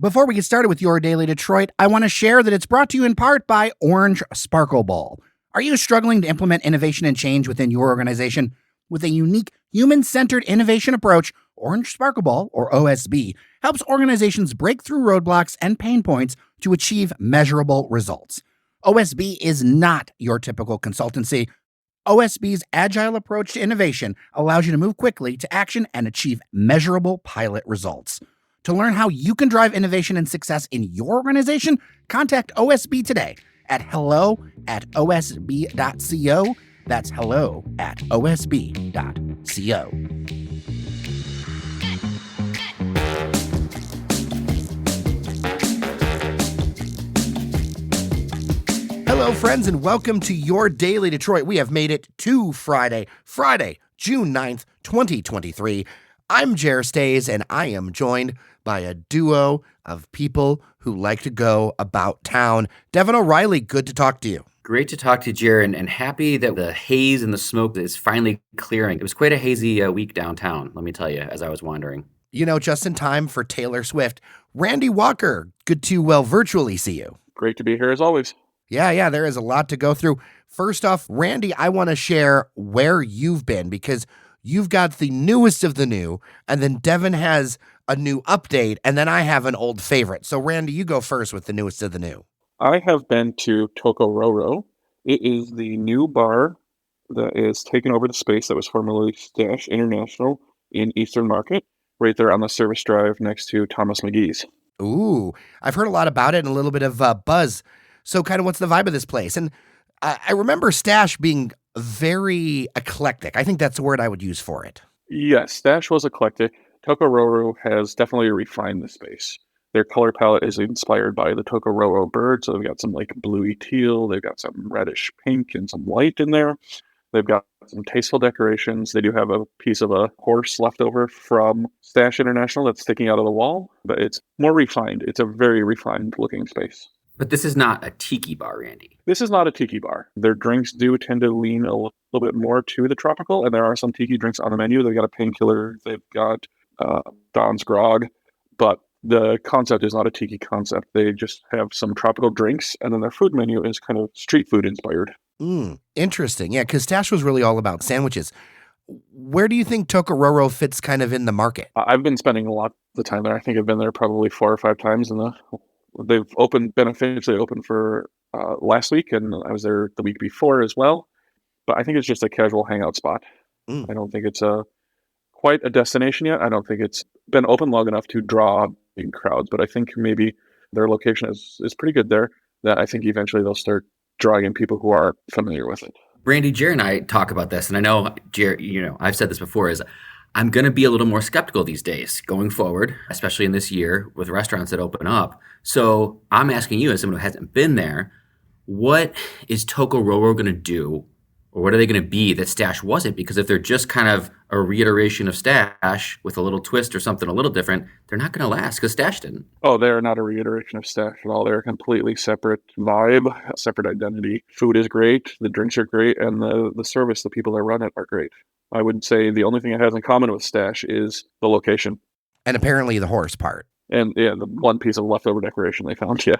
Before we get started with your Daily Detroit, I want to share that it's brought to you in part by Orange Sparkle Ball. Are you struggling to implement innovation and change within your organization? With a unique, human-centered innovation approach, Orange Sparkle Ball, or OSB, helps organizations break through roadblocks and pain points to achieve measurable results. OSB is not your typical consultancy. OSB's agile approach to innovation allows you to move quickly to action and achieve measurable pilot results. To learn how you can drive innovation and success in your organization, contact OSB today at hello@osb.co. That's hello@osb.co. Hello, friends, and welcome to your Daily Detroit. We have made it to Friday, June 9th, 2023. I'm Jer Stays, and I am joined by a duo of people who like to go about town. Devin O'Reilly, good to talk to you. Great to talk to you, Jer, and happy that the haze and the smoke is finally clearing. It was quite a hazy week downtown, let me tell you, as I was wandering. You know, just in time for Taylor Swift. Randy Walker, good to virtually see you. Great to be here as always. Yeah, there is a lot to go through. First off, Randy, I want to share where you've been because you've got the newest of the new, and then Devin has a new update, and then I have an old favorite. So, Randy, you go first with the newest of the new. I have been to Tocororo. It is the new bar that is taking over the space that was formerly Stash International in Eastern Market, right there on the service drive next to Thomas McGee's. Ooh, I've heard a lot about it and a little bit of buzz. So kind of what's the vibe of this place? And I remember Stash being very eclectic. I think that's the word I would use for it. Yes, Stash was eclectic. Tocororo has definitely refined the space. Their color palette is inspired by the Tocororo bird, so they've got some like bluey teal, they've got some reddish pink and some white in there. They've got some tasteful decorations. They do have a piece of a horse left over from Stash International that's sticking out of the wall, but it's more refined. It's a very refined looking space. But this is not a tiki bar, Randy. This is not a tiki bar. Their drinks do tend to lean a little bit more to the tropical, and there are some tiki drinks on the menu. They've got a painkiller, they've got Don's Grog, but the concept is not a tiki concept. They just have some tropical drinks, and then their food menu is kind of street food inspired. Interesting. Yeah, because Stash was really all about sandwiches. Where do you think Tocororo fits kind of in the market? I've been spending a lot of the time there. I think I've been there probably 4 or 5 times they've been officially open for last week, and I was there the week before as well. But I think it's just a casual hangout spot. I don't think it's quite a destination yet. I don't think it's been open long enough to draw big crowds, but I think maybe their location is pretty good there that I think eventually they'll start drawing in people who are familiar with it. Randy, Jer and I talk about this, and I know, Jer, I've said this before, is I'm going to be a little more skeptical these days going forward, especially in this year with restaurants that open up. So I'm asking you, as someone who hasn't been there, what is Tocororo going to do, or what are they going to be that Stash wasn't? Because if they're just kind of a reiteration of Stash with a little twist or something a little different, they're not going to last because Stash didn't. Oh, they're not a reiteration of Stash at all. They're a completely separate vibe, separate identity. Food is great, the drinks are great, and the service, the people that run it are great. I would say the only thing it has in common with Stash is the location. And apparently the horse part. And yeah, the one piece of leftover decoration they found, yeah.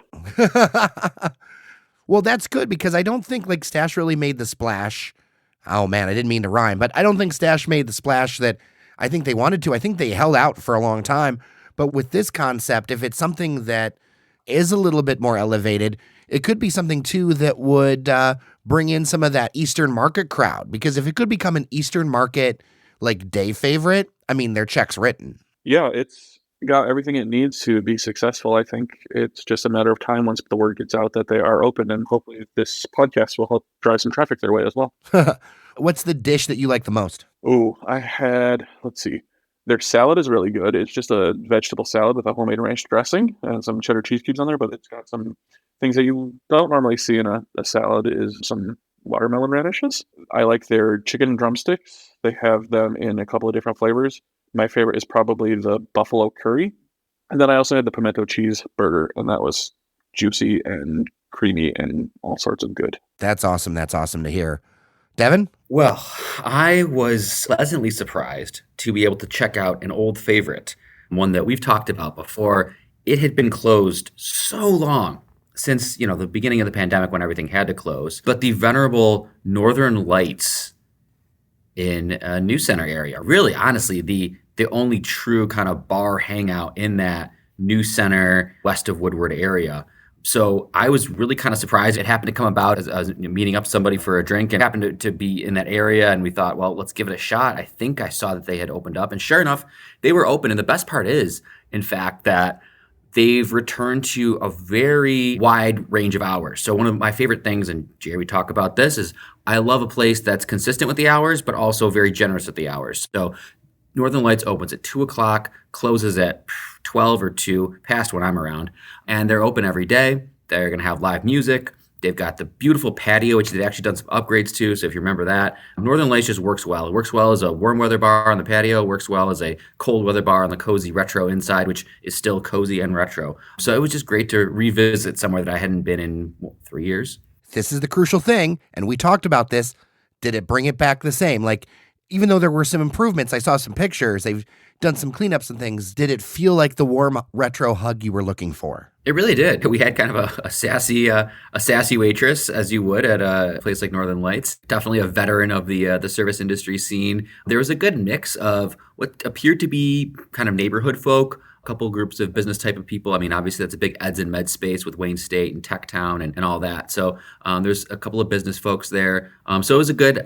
Well, that's good because I don't think like Stash really made the splash. Oh man, I didn't mean to rhyme, but I don't think Stash made the splash that I think they wanted to. I think they held out for a long time. But with this concept, if it's something that is a little bit more elevated, it could be something too that would bring in some of that Eastern Market crowd. Because if it could become an Eastern Market like day favorite, I mean, their check's written. Yeah, it's got everything it needs to be successful. I think it's just a matter of time once the word gets out that they are open, and hopefully this podcast will help drive some traffic their way as well. What's the dish that you like the most? Oh, let's see. Their salad is really good. It's just a vegetable salad with a homemade ranch dressing and some cheddar cheese cubes on there, but it's got some things that you don't normally see in a salad is some watermelon radishes. I like their chicken drumsticks. They have them in a couple of different flavors. My favorite is probably the buffalo curry. And then I also had the pimento cheese burger, and that was juicy and creamy and all sorts of good. That's awesome. That's awesome to hear. Devin? Well, I was pleasantly surprised to be able to check out an old favorite, one that we've talked about before, it had been closed so long since, the beginning of the pandemic when everything had to close. But the venerable Northern Lights in a New Center area, really, honestly, the only true kind of bar hangout in that New Center, west of Woodward area. So I was really kind of surprised. It happened to come about as I was meeting up somebody for a drink and happened to be in that area. And we thought, well, let's give it a shot. I think I saw that they had opened up. And sure enough, they were open. And the best part is, in fact, that they've returned to a very wide range of hours. So one of my favorite things, and Jerry, we talk about this, is I love a place that's consistent with the hours, but also very generous with the hours. So Northern Lights opens at 2 o'clock, closes at 12 or 2, past when I'm around. And they're open every day. They're going to have live music. They've got the beautiful patio, which they've actually done some upgrades to. So if you remember that, Northern Lights just works well. It works well as a warm weather bar on the patio, works well as a cold weather bar on the cozy retro inside, which is still cozy and retro. So it was just great to revisit somewhere that I hadn't been in 3 years. This is the crucial thing, and we talked about this. Did it bring it back the same? Like, even though there were some improvements, I saw some pictures, they've done some cleanups and things. Did it feel like the warm retro hug you were looking for? It really did. We had kind of a sassy waitress, as you would at a place like Northern Lights. Definitely a veteran of the service industry scene. There was a good mix of what appeared to be kind of neighborhood folk, a couple groups of business type of people. I mean, obviously that's a big eds and med space with Wayne State and Tech Town and all that. So there's a couple of business folks there. So it was a good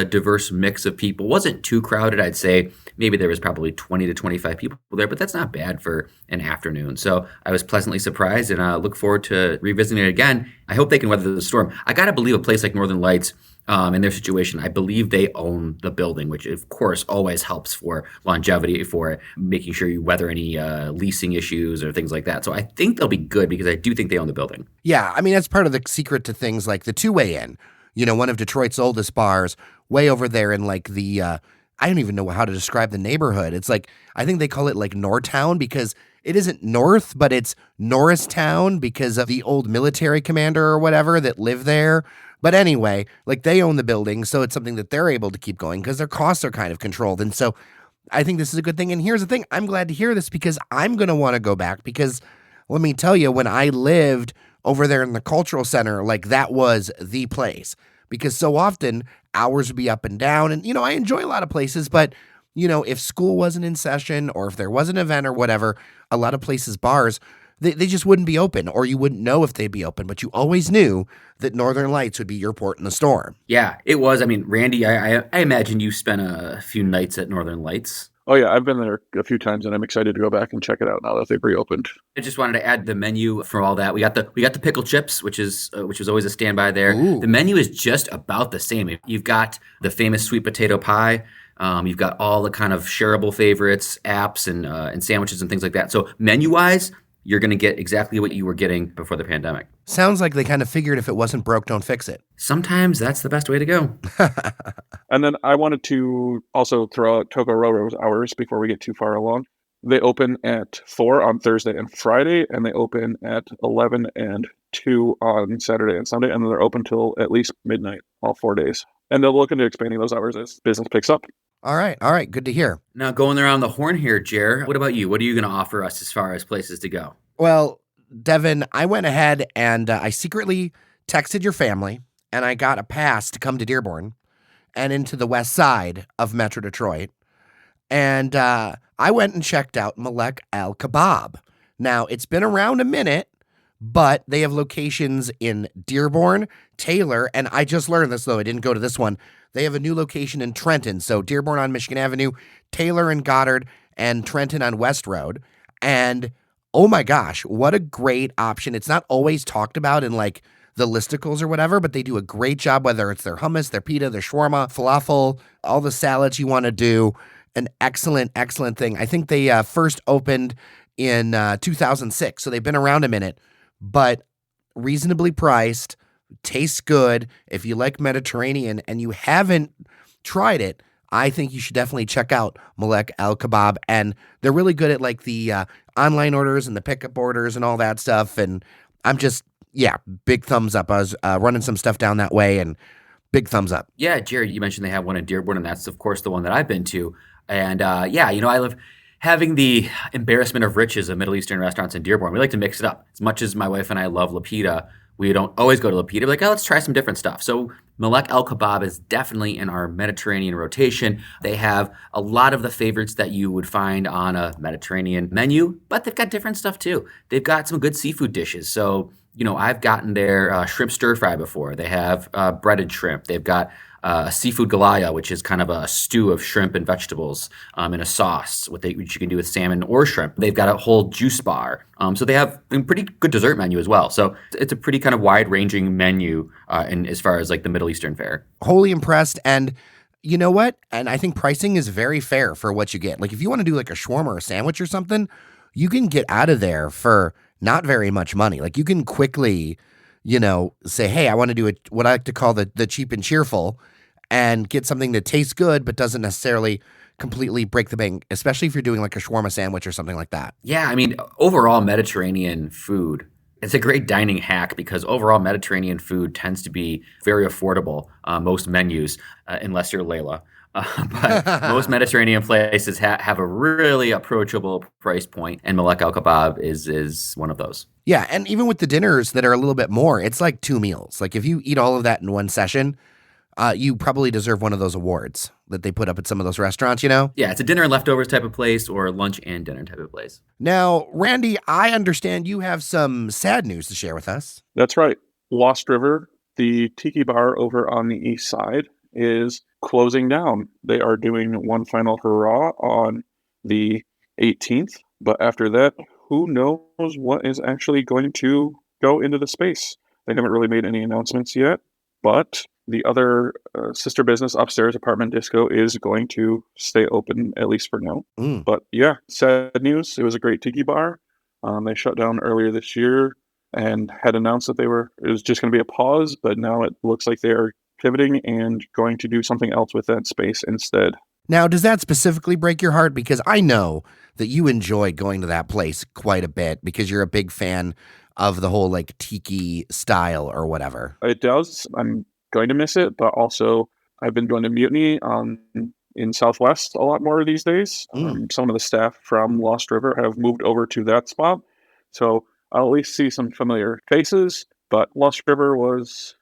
diverse mix of people. Wasn't too crowded. I'd say maybe there was probably 20 to 25 people there, but that's not bad for an afternoon. So I was pleasantly surprised and look forward to revisiting it again. I hope they can weather the storm. I got to believe a place like Northern Lights, in their situation, I believe they own the building, which of course always helps for longevity, for making sure you weather any leasing issues or things like that. So I think they'll be good because I do think they own the building. Yeah, I mean, that's part of the secret to things like the Two-Way Inn, one of Detroit's oldest bars, way over there in like the, I don't even know how to describe the neighborhood. It's like, I think they call it like Nortown because it isn't North, but it's Norristown because of the old military commander or whatever that lived there. But anyway, like they own the building, so it's something that they're able to keep going because their costs are kind of controlled. And so I think this is a good thing. And here's the thing. I'm glad to hear this because I'm going to want to go back because let me tell you, when I lived over there in the cultural center, like that was the place because so often hours would be up and down. And, I enjoy a lot of places, but, if school wasn't in session or if there was an event or whatever, a lot of places, bars, they just wouldn't be open or you wouldn't know if they'd be open, but you always knew that Northern Lights would be your port in the storm. Yeah, it was. I mean, Randy, I imagine you spent a few nights at Northern Lights. Oh yeah, I've been there a few times and I'm excited to go back and check it out now that they've reopened. I just wanted to add the menu for all that. We got the pickle chips, which was always a standby there. Ooh. The menu is just about the same. You've got the famous sweet potato pie. You've got all the kind of shareable favorites, apps and sandwiches and things like that. So menu-wise, you're going to get exactly what you were getting before the pandemic. Sounds like they kind of figured if it wasn't broke, don't fix it. Sometimes that's the best way to go. And then I wanted to also throw out Tocororo's hours before we get too far along. They open at 4 on Thursday and Friday, and they open at 11 and 2 on Saturday and Sunday, and then they're open till at least midnight all 4 days. And they'll look into expanding those hours as business picks up. All right. Good to hear. Now, going around the horn here, Jer, what about you? What are you going to offer us as far as places to go? Well, Devin, I went ahead and I secretly texted your family and I got a pass to come to Dearborn and into the west side of Metro Detroit. And I went and checked out Malek Al-Kabob. Now, it's been around a minute, but they have locations in Dearborn, Taylor, and I just learned this, though I didn't go to this one. They have a new location in Trenton. So Dearborn on Michigan Avenue, Taylor and Goddard, and Trenton on West Road. And oh my gosh, what a great option. It's not always talked about in like the listicles or whatever, but they do a great job, whether it's their hummus, their pita, their shawarma, falafel, all the salads you want to do. An excellent thing. I think they first opened in 2006. So they've been around a minute, but reasonably priced. Tastes good. If you like Mediterranean and you haven't tried it, I think you should definitely check out Malek Al-Kabob. And they're really good at like the online orders and the pickup orders and all that stuff. And I'm just, big thumbs up. I was running some stuff down that way and big thumbs up. Yeah, Jared, you mentioned they have one in Dearborn, and that's, of course, the one that I've been to. And I live having the embarrassment of riches of Middle Eastern restaurants in Dearborn, we like to mix it up. As much as my wife and I love Lapita, we don't always go to Lapita. We're like, oh, let's try some different stuff. So Malek Al-Kabob is definitely in our Mediterranean rotation. They have a lot of the favorites that you would find on a Mediterranean menu, but they've got different stuff too. They've got some good seafood dishes. So, I've gotten their shrimp stir fry before. They have breaded shrimp. They've got seafood galaya, which is kind of a stew of shrimp and vegetables in a sauce, which you can do with salmon or shrimp. They've got a whole juice bar. So they have a pretty good dessert menu as well. So it's a pretty kind of wide-ranging menu in as far as like the Middle Eastern fare. Wholly impressed. And you know what? And I think pricing is very fair for what you get. Like if you want to do like a shawarma or a sandwich or something, you can get out of there for not very much money. Like you can quickly, say, hey, I want to do what I like to call the cheap and cheerful and get something that tastes good but doesn't necessarily completely break the bank, especially if you're doing like a shawarma sandwich or something like that. Yeah, I mean, overall Mediterranean food, it's a great dining hack because overall Mediterranean food tends to be very affordable, most menus, unless you're Layla. But most Mediterranean places have a really approachable price point, and Malek Al-Kabob is one of those. Yeah, and even with the dinners that are a little bit more, it's like 2 meals. Like if you eat all of that in one session, you probably deserve one of those awards that they put up at some of those restaurants, Yeah, it's a dinner and leftovers type of place or lunch and dinner type of place. Now, Randy, I understand you have some sad news to share with us. That's right. Lost River, the tiki bar over on the east side, is closing down. They are doing one final hurrah on the 18th, but after that, who knows what is actually going to go into the space. They haven't really made any announcements yet, but the other sister business upstairs, Apartment Disco, is going to stay open, at least for now. But yeah, sad news. It was a great tiki bar. They shut down earlier this year and had announced that it was just going to be a pause, but now it looks like they're pivoting and going to do something else with that space instead. Now, does that specifically break your heart? Because I know that you enjoy going to that place quite a bit because you're a big fan of the whole like tiki style or whatever. It does. I'm going to miss it, but also I've been going to Mutiny in Southwest a lot more these days. Some of the staff from Lost River have moved over to that spot, so I'll at least see some familiar faces, but Lost River was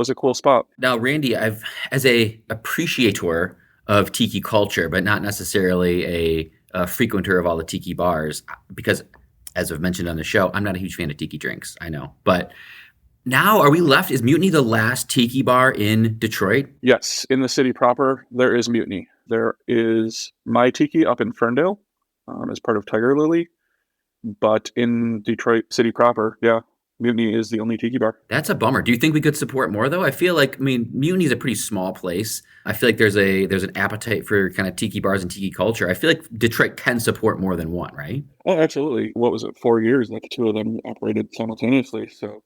a cool spot. Now, Randy, as a appreciator of tiki culture, but not necessarily a frequenter of all the tiki bars, because as I've mentioned on the show, I'm not a huge fan of tiki drinks, I know. But now is Mutiny the last tiki bar in Detroit? Yes, in the city proper, there is Mutiny. There is My Tiki up in Ferndale as part of Tiger Lily. But in Detroit city proper, yeah, Mutiny is the only tiki bar. That's a bummer. Do you think we could support more, though? I feel like, Mutiny is a pretty small place. I feel like there's an appetite for kind of tiki bars and tiki culture. I feel like Detroit can support more than one, right? Oh, absolutely. What was it, 4 years? Like the two of them operated simultaneously. So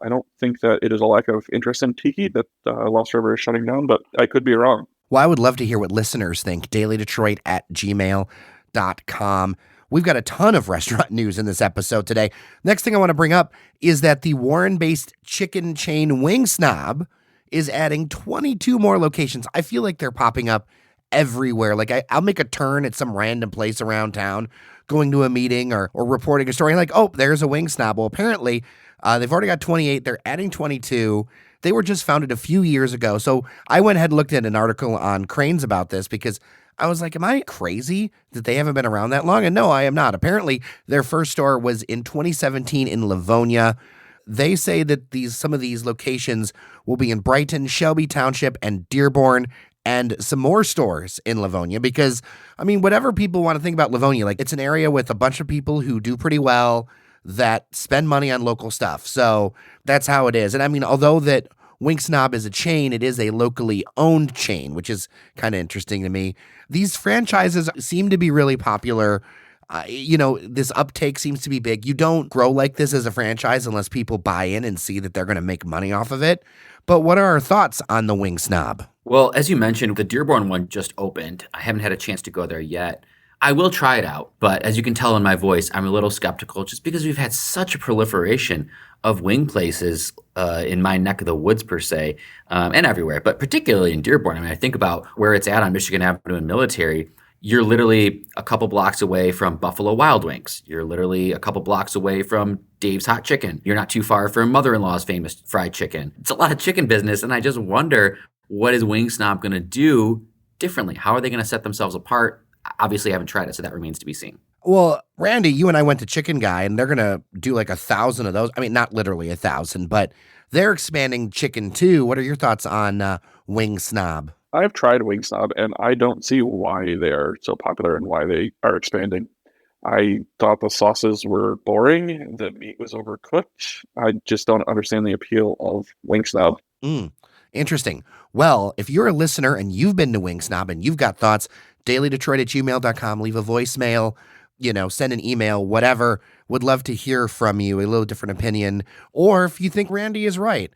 I don't think that it is a lack of interest in tiki that Lost River is shutting down, but I could be wrong. Well, I would love to hear what listeners think. dailydetroit@gmail.com. We've got a ton of restaurant news in this episode today. Next thing I want to bring up is that the Warren-based chicken chain Wing Snob is adding 22 more locations. I feel like they're popping up everywhere. Like I'll make a turn at some random place around town, going to a meeting or reporting a story, like, oh, there's a Wing Snob. Well, apparently they've already got 28. They're adding 22. They were just founded a few years ago. So I went ahead and looked at an article on Cranes about this because I was like, am I crazy that they haven't been around that long? And no, I am not. Apparently, their first store was in 2017 in Livonia. They say that some of these locations will be in Brighton, Shelby Township, and Dearborn, and some more stores in Livonia because, whatever people want to think about Livonia, like it's an area with a bunch of people who do pretty well that spend money on local stuff. So that's how it is. And although that Wing Snob is a chain, it is a locally owned chain, which is kind of interesting to me. These franchises seem to be really popular. This uptake seems to be big. You don't grow like this as a franchise unless people buy in and see that they're going to make money off of it. But what are our thoughts on the Wing Snob? Well, as you mentioned, the Dearborn one just opened. I haven't had a chance to go there yet. I will try it out, but as you can tell in my voice, I'm a little skeptical just because we've had such a proliferation of wing places in my neck of the woods, per se, and everywhere, but particularly in Dearborn. I think about where it's at on Michigan Avenue and Military. You're literally a couple blocks away from Buffalo Wild Wings. You're literally a couple blocks away from Dave's Hot Chicken. You're not too far from Mother-in-Law's famous fried chicken. It's a lot of chicken business, and I just wonder, what is Wing Snob going to do differently? How are they going to set themselves apart? Obviously, I haven't tried it, so that remains to be seen. Well, Randy, you and I went to Chicken Guy, and they're going to do like 1,000 of those. I mean, not literally 1,000, but they're expanding chicken too. What are your thoughts on Wing Snob? I've tried Wing Snob, and I don't see why they're so popular and why they are expanding. I thought the sauces were boring. The meat was overcooked. I just don't understand the appeal of Wing Snob. Interesting. Well, if you're a listener and you've been to Wing Snob and you've got thoughts, dailydetroit@gmail.com, leave a voicemail, send an email, whatever. Would love to hear from you, a little different opinion. Or if you think Randy is right.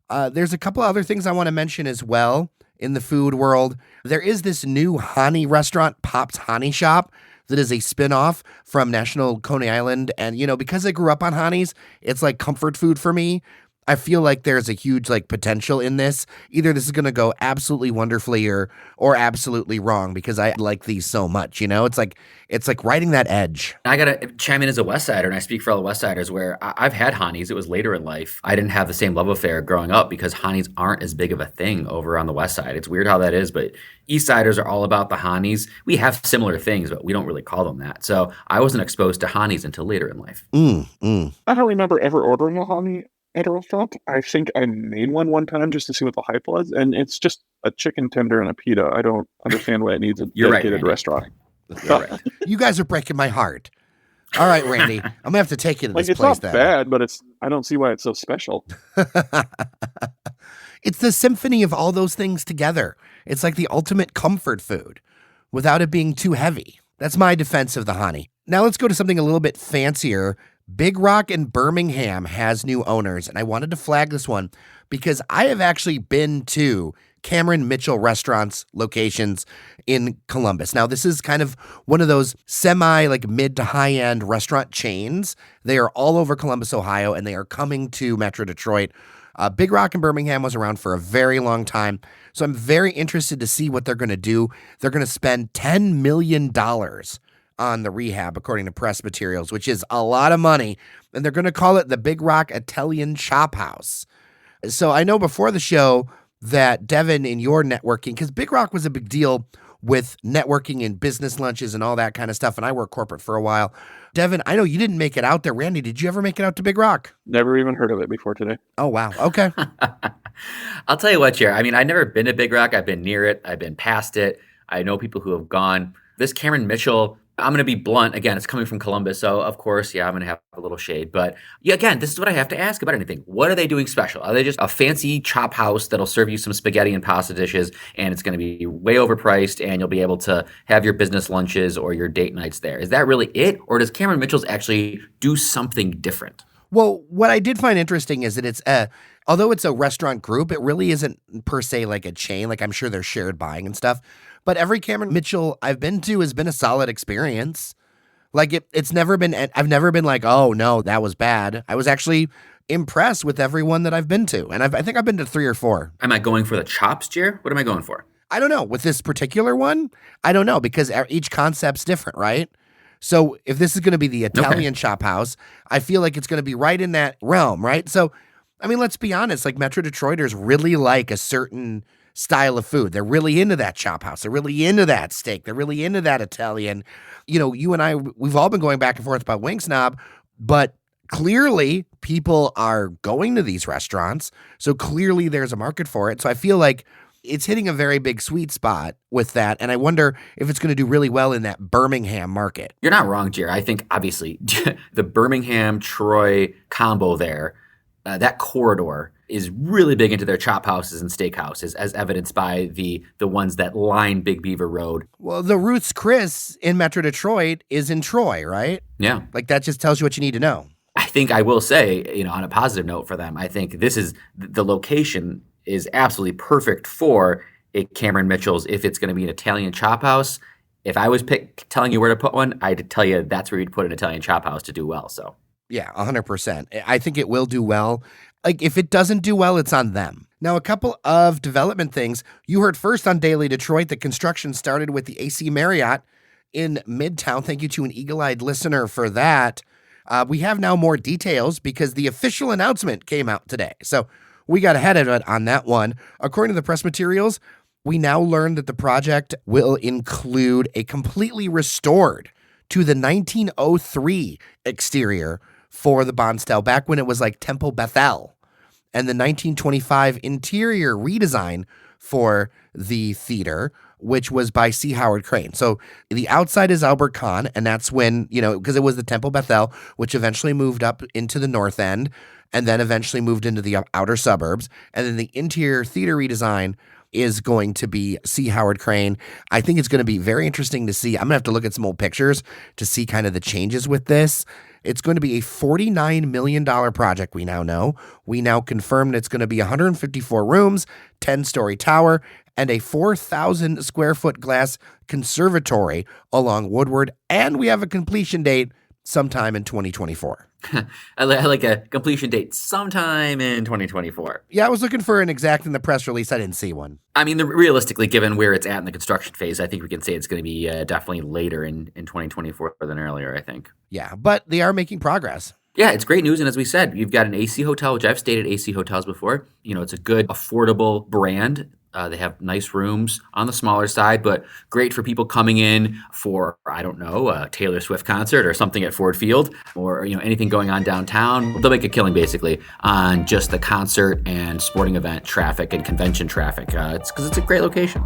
There's a couple other things I want to mention as well in the food world. There is this new Hani restaurant, Pop's Hani Shop, that is a spinoff from National Coney Island. And, because I grew up on Hani's, it's like comfort food for me. I feel like there's a huge potential in this. Either this is going to go absolutely wonderfully or absolutely wrong, because I like these so much, It's like riding that edge. I got to chime in as a West Sider, and I speak for all the West Siders, where I've had Hani's. It was later in life. I didn't have the same love affair growing up because Hani's aren't as big of a thing over on the West Side. It's weird how that is, but East Siders are all about the Hani's. We have similar things, but we don't really call them that. So I wasn't exposed to Hani's until later in life. I don't remember ever ordering a Hani at a restaurant. I think I made one time just to see what the hype was, and it's just a chicken tender and a pita. I don't understand why it needs a dedicated restaurant. You're right. You guys are breaking my heart. All right, Randy, I'm gonna have to take you to this it's place. It's not bad, but I don't see why it's so special. It's the symphony of all those things together. It's like the ultimate comfort food without it being too heavy. That's my defense of the Hani. Now let's go to something a little bit fancier. Big Rock in Birmingham has new owners, and I wanted to flag this one because I have actually been to Cameron Mitchell Restaurants locations in Columbus. Now, this is kind of one of those mid to high-end restaurant chains. They are all over Columbus, Ohio, and they are coming to Metro Detroit. Big Rock in Birmingham was around for a very long time, so I'm very interested to see what they're going to do. They're going to spend $10 million on the rehab, according to press materials, which is a lot of money. And they're going to call it the Big Rock Italian Chop House. So I know before the show that Devin, in your networking, because Big Rock was a big deal with networking and business lunches and all that kind of stuff. And I worked corporate for a while. Devin, I know you didn't make it out there. Randy, did you ever make it out to Big Rock? Never even heard of it before today. Oh, wow. Okay. I'll tell you what, Jer. I mean, I've never been to Big Rock. I've been near it. I've been past it. I know people who have gone. This Cameron Mitchell, I'm going to be blunt. Again, it's coming from Columbus, so of course, I'm going to have a little shade. But again, this is what I have to ask about anything. What are they doing special? Are they just a fancy chop house that'll serve you some spaghetti and pasta dishes, and it's going to be way overpriced, and you'll be able to have your business lunches or your date nights there? Is that really it? Or does Cameron Mitchell's actually do something different? Well, what I did find interesting is that it's although it's a restaurant group, it really isn't per se like a chain. Like, I'm sure they're shared buying and stuff. But every Cameron Mitchell I've been to has been a solid experience. Like, it's never been, I've never been like, oh no, that was bad. I was actually impressed with everyone that I've been to. And I think I've been to 3 or 4. Am I going for the chops, Jer? What am I going for? I don't know. With this particular one, I don't know, because each concept's different, right? So if this is going to be the Italian chop house, I feel like it's going to be right in that realm, right? So, I mean, let's be honest, like, Metro Detroiters really like a certain style of food. They're really into that chop house. They're really into that steak. They're really into that Italian. You and I, we've all been going back and forth about Wing Snob, but clearly people are going to these restaurants. So clearly there's a market for it. So I feel like it's hitting a very big sweet spot with that. And I wonder if it's going to do really well in that Birmingham market. You're not wrong, Jer. I think obviously the Birmingham-Troy combo there, that corridor is really big into their chop houses and steak houses, as evidenced by the ones that line Big Beaver Road. Well, the Ruth's Chris in Metro Detroit is in Troy, right? Yeah. Like, that just tells you what you need to know. I think I will say, on a positive note for them, I think this is the location is absolutely perfect for a Cameron Mitchell's if it's going to be an Italian chop house. If I was telling you where to put one, I'd tell you that's where you'd put an Italian chop house to do well. So Yeah, 100%. I think it will do well. Like, if it doesn't do well, it's on them. Now, a couple of development things. You heard first on Daily Detroit that construction started with the AC Marriott in Midtown. Thank you to an eagle-eyed listener for that. We have now more details because the official announcement came out today. So we got ahead of it on that one. According to the press materials, we now learned that the project will include a completely restored to the 1903 exterior for the Bonstel, back when it was like Temple Bethel, and the 1925 interior redesign for the theater, which was by C. Howard Crane. So the outside is Albert Kahn, and that's when, because it was the Temple Bethel, which eventually moved up into the north end and then eventually moved into the outer suburbs. And then the interior theater redesign is going to be C. Howard Crane. I think it's going to be very interesting to see. I'm going to have to look at some old pictures to see kind of the changes with this. It's going to be a $49 million project, we now know. We now confirm that it's going to be 154 rooms, 10-story tower, and a 4,000 square foot glass conservatory along Woodward. And we have a completion date sometime in 2024. I like a completion date sometime in 2024. Yeah, I was looking for an exact in the press release. I didn't see one. I mean, realistically, given where it's at in the construction phase, I think we can say it's going to be definitely later in 2024 than earlier, I think. Yeah, but they are making progress. Yeah, it's great news. And as we said, you've got an AC hotel, which I've stayed at AC hotels before. It's a good, affordable brand. They have nice rooms on the smaller side, but great for people coming in for, I don't know, a Taylor Swift concert or something at Ford Field, or anything going on downtown. They'll make a killing basically on just the concert and sporting event traffic and convention traffic. It's because it's a great location.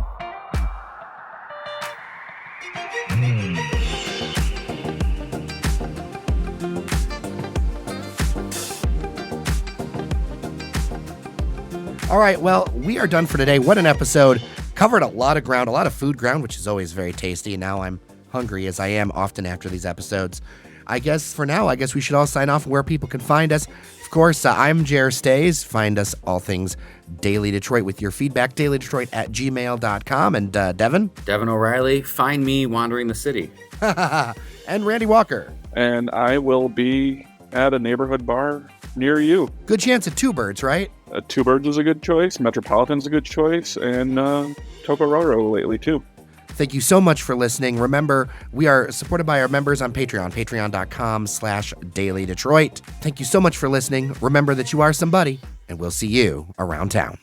All right, well, we are done for today. What an episode. Covered a lot of ground, a lot of food ground, which is always very tasty. And now I'm hungry, as I am often after these episodes. I guess for now, we should all sign off where people can find us. Of course, I'm Jer Stays. Find us all things Daily Detroit with your feedback, dailydetroit@gmail.com. And Devin? Devin O'Reilly, find me wandering the city. And Randy Walker. And I will be at a neighborhood bar near you. Good chance at Two Birds, right? Two Birds is a good choice. Metropolitan's a good choice. And Tocororo lately, too. Thank you so much for listening. Remember, we are supported by our members on Patreon, patreon.com/dailydetroit. Thank you so much for listening. Remember that you are somebody, and we'll see you around town.